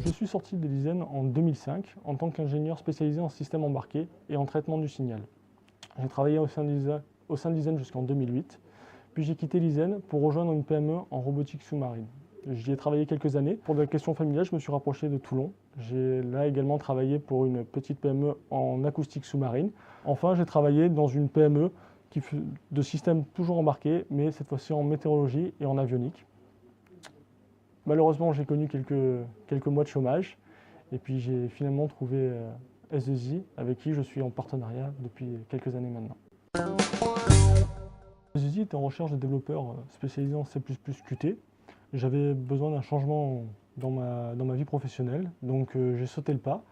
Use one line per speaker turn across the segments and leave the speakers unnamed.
Je suis sorti de l'ISEN en 2005 en tant qu'ingénieur spécialisé en système embarqué et en traitement du signal. J'ai travaillé au sein de l'ISEN jusqu'en 2008, puis j'ai quitté l'ISEN pour rejoindre une PME en robotique sous-marine. J'y ai travaillé quelques années. Pour des questions familiales, je me suis rapproché de Toulon. J'ai là également travaillé pour une petite PME en acoustique sous-marine. Enfin, j'ai travaillé dans une PME de système toujours embarqué, mais cette fois-ci en météorologie et en avionique. Malheureusement, j'ai connu quelques mois de chômage et puis j'ai finalement trouvé S2I avec qui je suis en partenariat depuis quelques années maintenant. S2I est en recherche de développeurs spécialisés en C++ Qt. J'avais besoin d'un changement dans ma vie professionnelle, donc j'ai sauté le pas.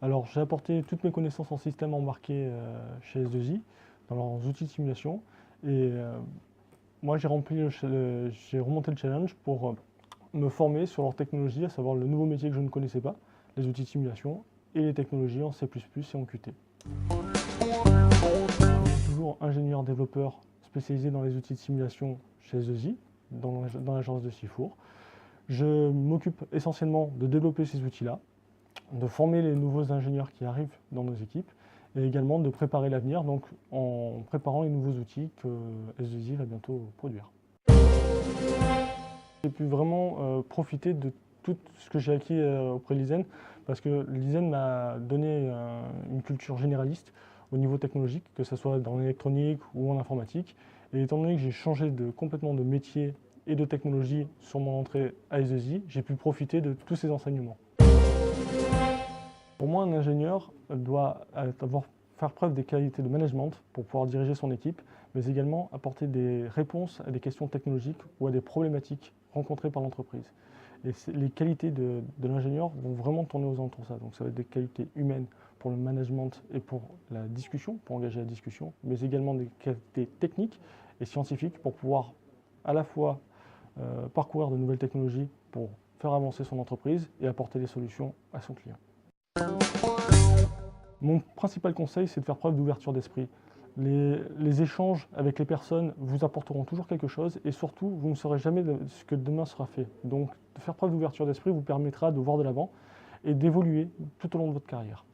Alors j'ai apporté toutes mes connaissances en système embarqué chez S2I, dans leurs outils de simulation, et moi j'ai remonté le challenge pour me former sur leur technologie, à savoir le nouveau métier que je ne connaissais pas, les outils de simulation et les technologies en C++ et en Qt. Je suis toujours ingénieur développeur spécialisé dans les outils de simulation chez S2I, dans l'agence de Sifour. Je m'occupe essentiellement de développer ces outils-là, de former les nouveaux ingénieurs qui arrivent dans nos équipes et également de préparer l'avenir, donc en préparant les nouveaux outils que S2I va bientôt produire. J'ai pu vraiment profiter de tout ce que j'ai acquis auprès de l'ISEN, parce que l'ISEN m'a donné une culture généraliste au niveau technologique, que ce soit dans l'électronique ou en informatique. Et étant donné que j'ai changé complètement de métier et de technologie sur mon entrée à S2I, j'ai pu profiter de tous ces enseignements. Pour moi, un ingénieur doit faire preuve des qualités de management pour pouvoir diriger son équipe, mais également apporter des réponses à des questions technologiques ou à des problématiques rencontrées par l'entreprise. Et les qualités de l'ingénieur vont vraiment tourner aux alentours de ça. Donc ça va être des qualités humaines pour le management et pour la discussion, pour engager la discussion, mais également des qualités techniques et scientifiques pour pouvoir à la fois parcourir de nouvelles technologies pour faire avancer son entreprise et apporter des solutions à son client. Mon principal conseil, c'est de faire preuve d'ouverture d'esprit. Les échanges avec les personnes vous apporteront toujours quelque chose et surtout, vous ne saurez jamais ce que demain sera fait. Donc, de faire preuve d'ouverture d'esprit vous permettra de voir de l'avant et d'évoluer tout au long de votre carrière.